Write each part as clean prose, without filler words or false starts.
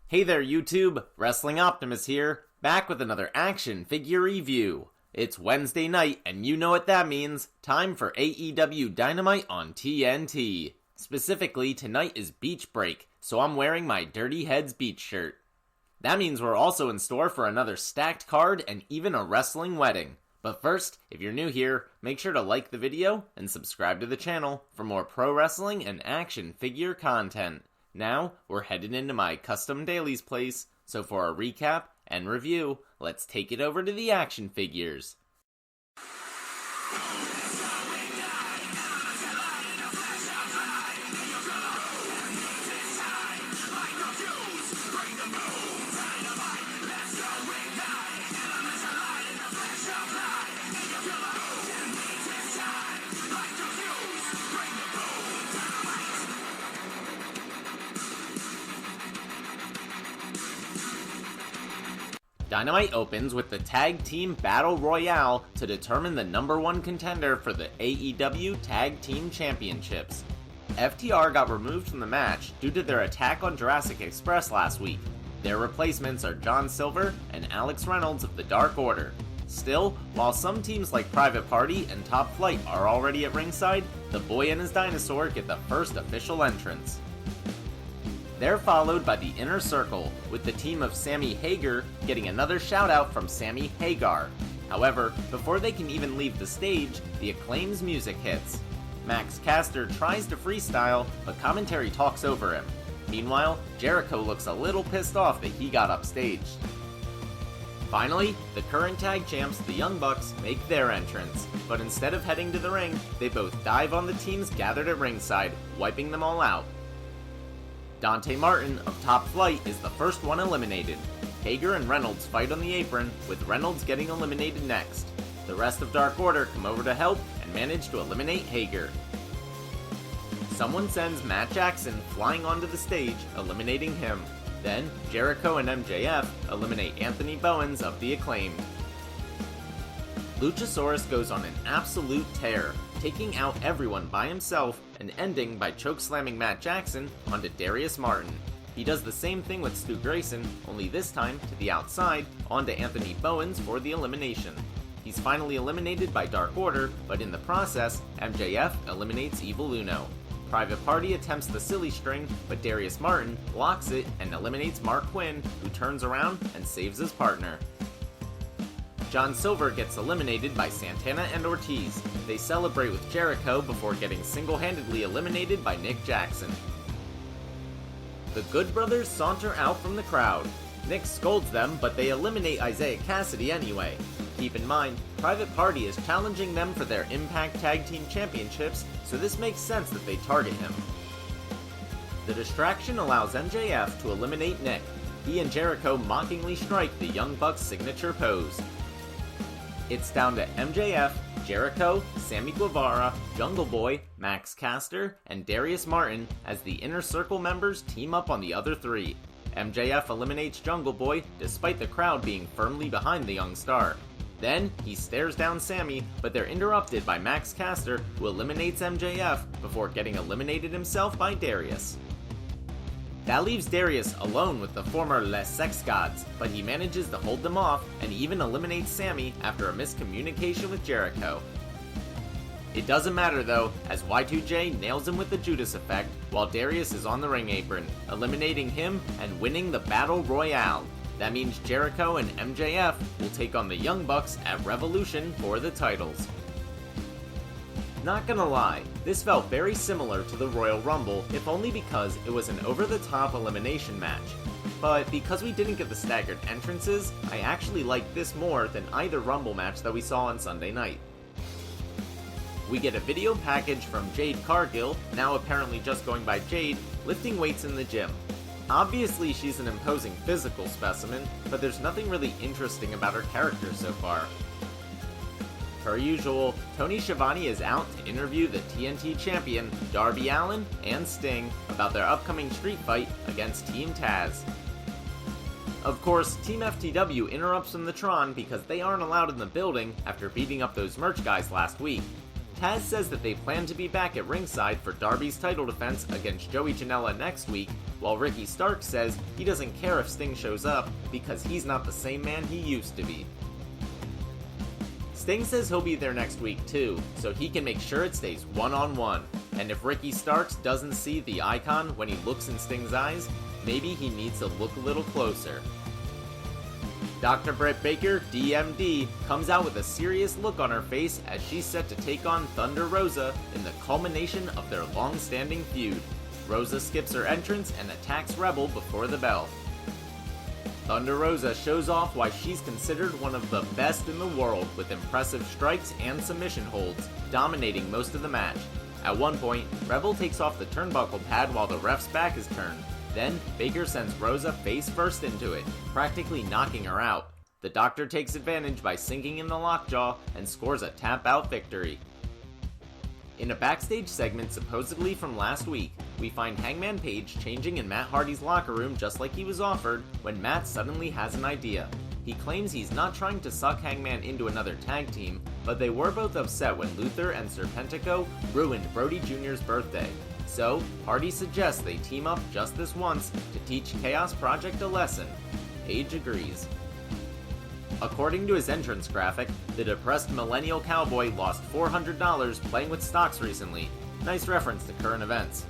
Hey there YouTube, Wrestling Optimus here, back with another action figure review. It's Wednesday night and you know what that means, time for AEW Dynamite on TNT. Specifically, tonight is Beach Break, so I'm wearing my Dirty Heads beach shirt. That means we're also in store for another stacked card and even a wrestling wedding. But first, if you're new here, make sure to like the video and subscribe to the channel for more pro wrestling and action figure content. Now, we're headed into my custom dailies place, so for a recap and review, let's take it over to the action figures. Dynamite opens with the Tag Team Battle Royale to determine the number one contender for the AEW Tag Team Championships. FTR got removed from the match due to their attack on Jurassic Express last week. Their replacements are John Silver and Alex Reynolds of the Dark Order. Still, while some teams like Private Party and Top Flight are already at ringside, the Boy and his Dinosaur get the first official entrance. They're followed by the Inner Circle, with the team of Sammy Hager getting another shout out from Sammy Hagar. However, before they can even leave the stage, the Acclaim's music hits. Max Caster tries to freestyle, but commentary talks over him. Meanwhile, Jericho looks a little pissed off that he got upstaged. Finally, the current tag champs, the Young Bucks, make their entrance, but instead of heading to the ring, they both dive on the teams gathered at ringside, wiping them all out. Dante Martin of Top Flight is the first one eliminated. Hager and Reynolds fight on the apron, with Reynolds getting eliminated next. The rest of Dark Order come over to help and manage to eliminate Hager. Someone sends Matt Jackson flying onto the stage, eliminating him. Then, Jericho and MJF eliminate Anthony Bowens of the Acclaim. Luchasaurus goes on an absolute tear, taking out everyone by himself and ending by chokeslamming Matt Jackson onto Darius Martin. He does the same thing with Stu Grayson, only this time to the outside, onto Anthony Bowens for the elimination. He's finally eliminated by Dark Order, but in the process, MJF eliminates Evil Uno. Private Party attempts the silly string, but Darius Martin blocks it and eliminates Mark Quinn, who turns around and saves his partner. John Silver gets eliminated by Santana and Ortiz. They celebrate with Jericho before getting single-handedly eliminated by Nick Jackson. The Good Brothers saunter out from the crowd. Nick scolds them, but they eliminate Isaiah Cassidy anyway. Keep in mind, Private Party is challenging them for their Impact Tag Team Championships, so this makes sense that they target him. The distraction allows MJF to eliminate Nick. He and Jericho mockingly strike the Young Bucks' signature pose. It's down to MJF, Jericho, Sammy Guevara, Jungle Boy, Max Caster, and Darius Martin as the Inner Circle members team up on the other three. MJF eliminates Jungle Boy despite the crowd being firmly behind the young star. Then, he stares down Sammy, but they're interrupted by Max Caster, who eliminates MJF before getting eliminated himself by Darius. That leaves Darius alone with the former Les Sex Gods, but he manages to hold them off and even eliminates Sammy after a miscommunication with Jericho. It doesn't matter though, as Y2J nails him with the Judas effect while Darius is on the ring apron, eliminating him and winning the Battle Royale. That means Jericho and MJF will take on the Young Bucks at Revolution for the titles. Not gonna lie, this felt very similar to the Royal Rumble, if only because it was an over-the-top elimination match. But because we didn't get the staggered entrances, I actually liked this more than either Rumble match that we saw on Sunday night. We get a video package from Jade Cargill, now apparently just going by Jade, lifting weights in the gym. Obviously she's an imposing physical specimen, but there's nothing really interesting about her character so far. Per usual, Tony Schiavone is out to interview the TNT champion, Darby Allin, and Sting about their upcoming street fight against Team Taz. Of course, Team FTW interrupts from the Tron because they aren't allowed in the building after beating up those merch guys last week. Taz says that they plan to be back at ringside for Darby's title defense against Joey Janela next week, while Ricky Starks says he doesn't care if Sting shows up because he's not the same man he used to be. Sting says he'll be there next week too, so he can make sure it stays one-on-one, and if Ricky Starks doesn't see the icon when he looks in Sting's eyes, maybe he needs to look a little closer. Dr. Britt Baker, DMD, comes out with a serious look on her face as she's set to take on Thunder Rosa in the culmination of their long-standing feud. Rosa skips her entrance and attacks Rebel before the bell. Thunder Rosa shows off why she's considered one of the best in the world with impressive strikes and submission holds, dominating most of the match. At one point, Rebel takes off the turnbuckle pad while the ref's back is turned. Then, Baker sends Rosa face first into it, practically knocking her out. The Doctor takes advantage by sinking in the lockjaw and scores a tap-out victory. In a backstage segment supposedly from last week, we find Hangman Page changing in Matt Hardy's locker room just like he was offered when Matt suddenly has an idea. He claims he's not trying to suck Hangman into another tag team, but they were both upset when Luther and Serpentico ruined Brody Jr.'s birthday. So, Hardy suggests they team up just this once to teach Chaos Project a lesson. Page agrees. According to his entrance graphic, the depressed millennial cowboy lost $400 playing with stocks recently. Nice reference to current events.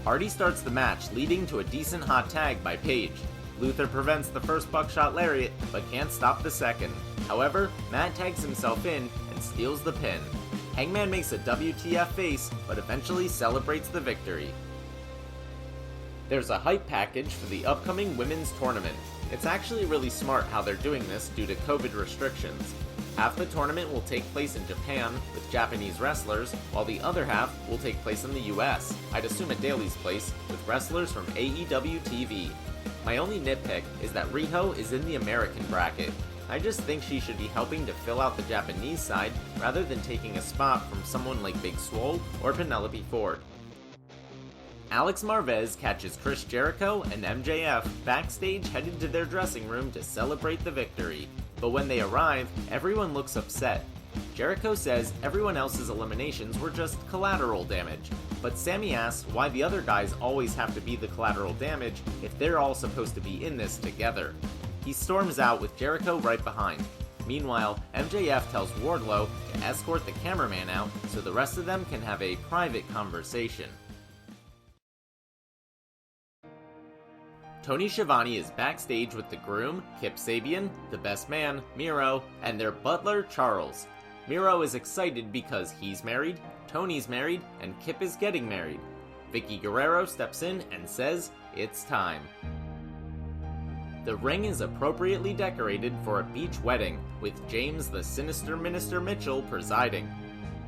Hardy starts the match, leading to a decent hot tag by Page. Luther prevents the first buckshot lariat, but can't stop the second. However, Matt tags himself in and steals the pin. Hangman makes a WTF face, but eventually celebrates the victory. There's a hype package for the upcoming women's tournament. It's actually really smart how they're doing this due to COVID restrictions. Half the tournament will take place in Japan with Japanese wrestlers, while the other half will take place in the US. I'd assume at Daly's place, with wrestlers from AEW TV. My only nitpick is that Riho is in the American bracket. I just think she should be helping to fill out the Japanese side rather than taking a spot from someone like Big Swole or Penelope Ford. Alex Marvez catches Chris Jericho and MJF backstage headed to their dressing room to celebrate the victory. But when they arrive, everyone looks upset. Jericho says everyone else's eliminations were just collateral damage, but Sammy asks why the other guys always have to be the collateral damage if they're all supposed to be in this together. He storms out with Jericho right behind. Meanwhile, MJF tells Wardlow to escort the cameraman out so the rest of them can have a private conversation. Tony Schiavone is backstage with the groom, Kip Sabian, the best man, Miro, and their butler, Charles. Miro is excited because he's married, Tony's married, and Kip is getting married. Vicky Guerrero steps in and says, "It's time." The ring is appropriately decorated for a beach wedding, with James the Sinister Minister Mitchell presiding.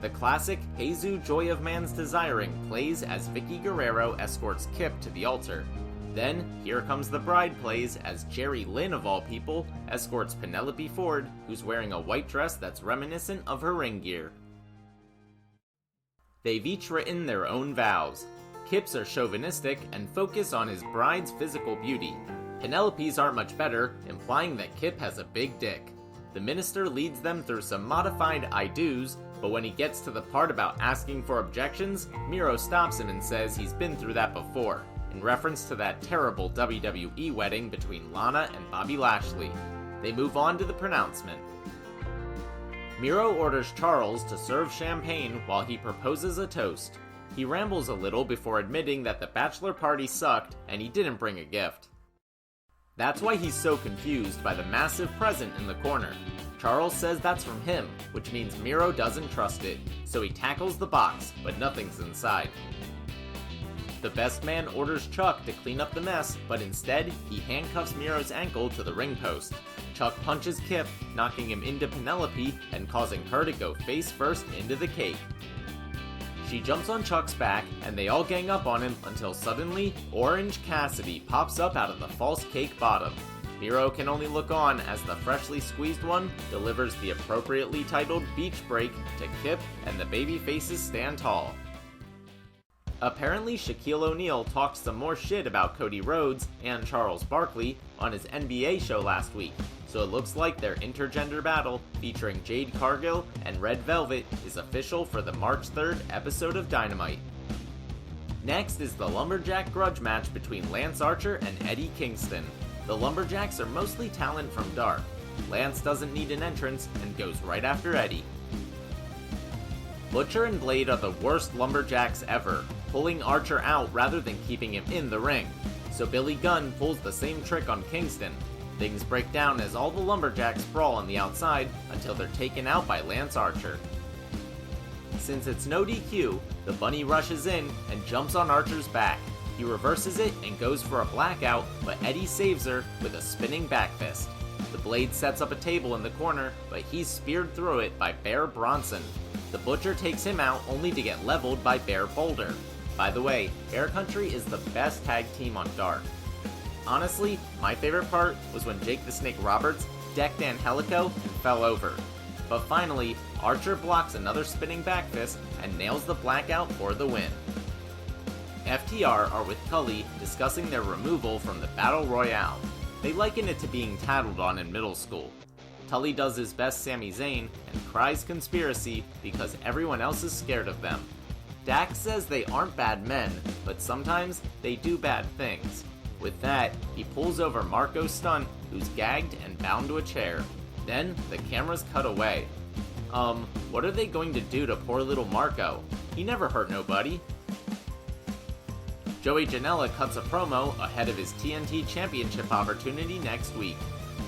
The classic Jesus Joy of Man's Desiring plays as Vicky Guerrero escorts Kip to the altar. Then, Here Comes the Bride plays as Jerry Lynn, of all people, escorts Penelope Ford, who's wearing a white dress that's reminiscent of her ring gear. They've each written their own vows. Kip's are chauvinistic and focus on his bride's physical beauty. Penelope's aren't much better, implying that Kip has a big dick. The minister leads them through some modified I do's, but when he gets to the part about asking for objections, Miro stops him and says he's been through that before, in reference to that terrible WWE wedding between Lana and Bobby Lashley. They move on to the pronouncement. Miro orders Charles to serve champagne while he proposes a toast. He rambles a little before admitting that the bachelor party sucked and he didn't bring a gift. That's why he's so confused by the massive present in the corner. Charles says that's from him, which means Miro doesn't trust it, so he tackles the box, but nothing's inside. The best man orders Chuck to clean up the mess, but instead, he handcuffs Miro's ankle to the ring post. Chuck punches Kip, knocking him into Penelope and causing her to go face first into the cake. She jumps on Chuck's back, and they all gang up on him until suddenly, Orange Cassidy pops up out of the false cake bottom. Miro can only look on as the freshly squeezed one delivers the appropriately titled beach break to Kip, and the baby faces stand tall. Apparently, Shaquille O'Neal talked some more shit about Cody Rhodes and Charles Barkley on his NBA show last week, so it looks like their intergender battle featuring Jade Cargill and Red Velvet is official for the March 3rd episode of Dynamite. Next is the Lumberjack grudge match between Lance Archer and Eddie Kingston. The Lumberjacks are mostly talent from Dark. Lance doesn't need an entrance and goes right after Eddie. Butcher and Blade are the worst Lumberjacks ever, pulling Archer out rather than keeping him in the ring. So Billy Gunn pulls the same trick on Kingston. Things break down as all the Lumberjacks brawl on the outside until they're taken out by Lance Archer. Since it's no DQ, the Bunny rushes in and jumps on Archer's back. He reverses it and goes for a blackout, but Eddie saves her with a spinning back fist. The Blade sets up a table in the corner, but he's speared through it by Bear Bronson. The Butcher takes him out only to get leveled by Bear Boulder. By the way, Bear Country is the best tag team on Dark. Honestly, my favorite part was when Jake the Snake Roberts decked Angelico and fell over. But finally, Archer blocks another spinning back fist and nails the blackout for the win. FTR are with Tully discussing their removal from the Battle Royale. They liken it to being tattled on in middle school. Tully does his best Sami Zayn and cries conspiracy because everyone else is scared of them. Dax says they aren't bad men, but sometimes they do bad things. With that, he pulls over Marco Stunt, who's gagged and bound to a chair. Then, the cameras cut away. What are they going to do to poor little Marco? He never hurt nobody. Joey Janela cuts a promo ahead of his TNT Championship opportunity next week.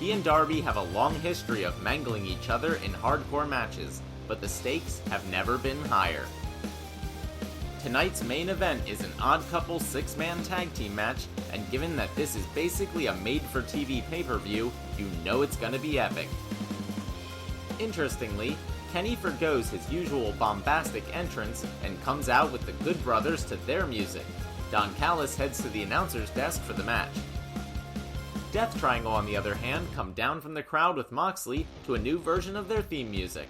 He and Darby have a long history of mangling each other in hardcore matches, but the stakes have never been higher. Tonight's main event is an Odd Couple 6-man tag team match, and given that this is basically a made-for-TV pay-per-view, you know it's gonna be epic. Interestingly, Kenny forgoes his usual bombastic entrance and comes out with the Good Brothers to their music. Don Callis heads to the announcer's desk for the match. Death Triangle, on the other hand, come down from the crowd with Moxley to a new version of their theme music.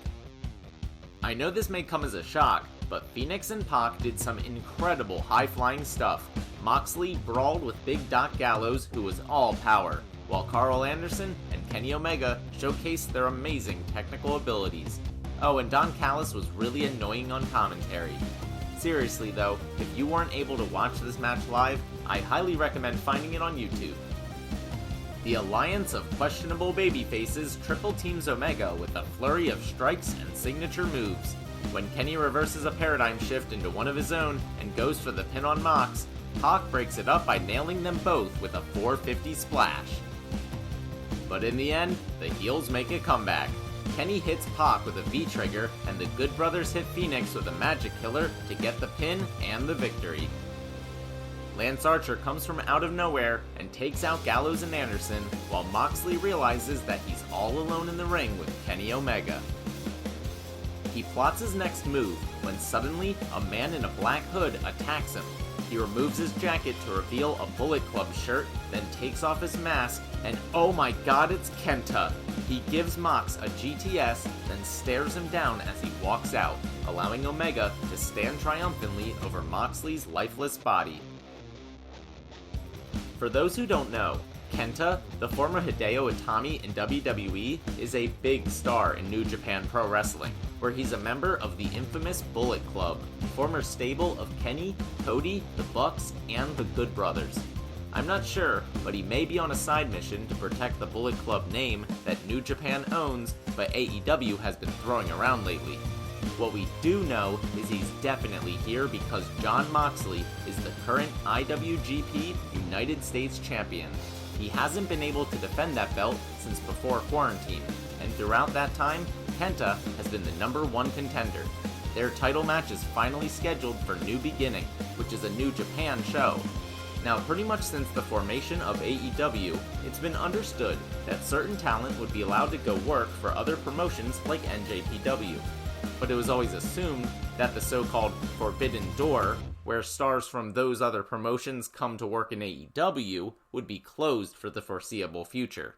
I know this may come as a shock, but Phoenix and Pac did some incredible high-flying stuff. Moxley brawled with Big Doc Gallows, who was all power, while Carl Anderson and Kenny Omega showcased their amazing technical abilities. Oh, and Don Callis was really annoying on commentary. Seriously though, if you weren't able to watch this match live, I highly recommend finding it on YouTube. The alliance of questionable babyfaces triple teams Omega with a flurry of strikes and signature moves. When Kenny reverses a paradigm shift into one of his own and goes for the pin on Mox, Pac breaks it up by nailing them both with a 450 splash. But in the end, the heels make a comeback. Kenny hits Pac with a V-trigger, and the Good Brothers hit Phoenix with a magic killer to get the pin and the victory. Lance Archer comes from out of nowhere and takes out Gallows and Anderson, while Moxley realizes that he's all alone in the ring with Kenny Omega. He plots his next move when suddenly a man in a black hood attacks him. He removes his jacket to reveal a Bullet Club shirt, then takes off his mask, and oh my god, it's Kenta! He gives Mox a GTS, then stares him down as he walks out, allowing Omega to stand triumphantly over Moxley's lifeless body. For those who don't know, Kenta, the former Hideo Itami in WWE, is a big star in New Japan Pro Wrestling, where he's a member of the infamous Bullet Club, former stable of Kenny, Cody, the Bucks, and the Good Brothers. I'm not sure, but he may be on a side mission to protect the Bullet Club name that New Japan owns, but AEW has been throwing around lately. What we do know is he's definitely here because Jon Moxley is the current IWGP United States Champion. He hasn't been able to defend that belt since before quarantine, and throughout that time, Kenta has been the #1 contender. Their title match is finally scheduled for New Beginning, which is a New Japan show. Now, pretty much since the formation of AEW, it's been understood that certain talent would be allowed to go work for other promotions like NJPW. But it was always assumed that the so-called Forbidden Door, where stars from those other promotions come to work in AEW, would be closed for the foreseeable future.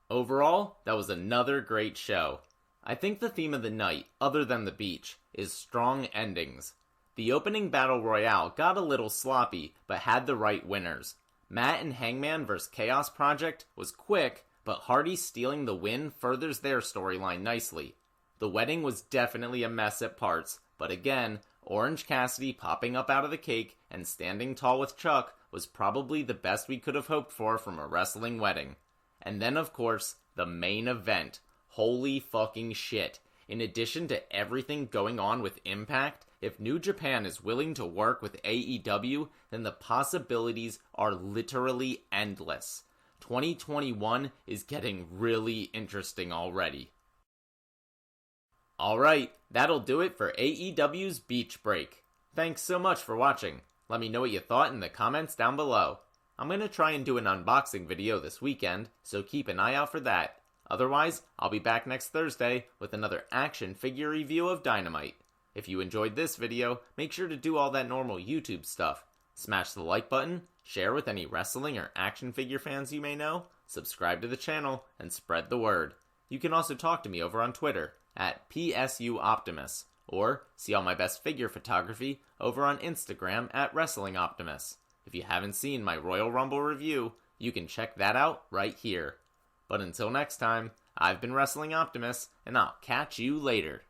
Overall, that was another great show. I think the theme of the night, other than the beach, is strong endings. The opening battle royale got a little sloppy, but had the right winners. Matt and Hangman vs. Chaos Project was quick, but Hardy stealing the win furthers their storyline nicely. The wedding was definitely a mess at parts, but again, Orange Cassidy popping up out of the cake and standing tall with Chuck was probably the best we could have hoped for from a wrestling wedding. And then of course, the main event. Holy fucking shit. In addition to everything going on with Impact, if New Japan is willing to work with AEW, then the possibilities are literally endless. 2021 is getting really interesting already. Alright, that'll do it for AEW's Beach Break. Thanks so much for watching. Let me know what you thought in the comments down below. I'm gonna try and do an unboxing video this weekend, so keep an eye out for that. Otherwise, I'll be back next Thursday with another action figure review of Dynamite. If you enjoyed this video, make sure to do all that normal YouTube stuff. Smash the like button, share with any wrestling or action figure fans you may know, subscribe to the channel, and spread the word. You can also talk to me over on Twitter at PSUOptimus, or see all my best figure photography over on Instagram at WrestlingOptimus. If you haven't seen my Royal Rumble review, you can check that out right here. But until next time, I've been Wrestling Optimus, and I'll catch you later.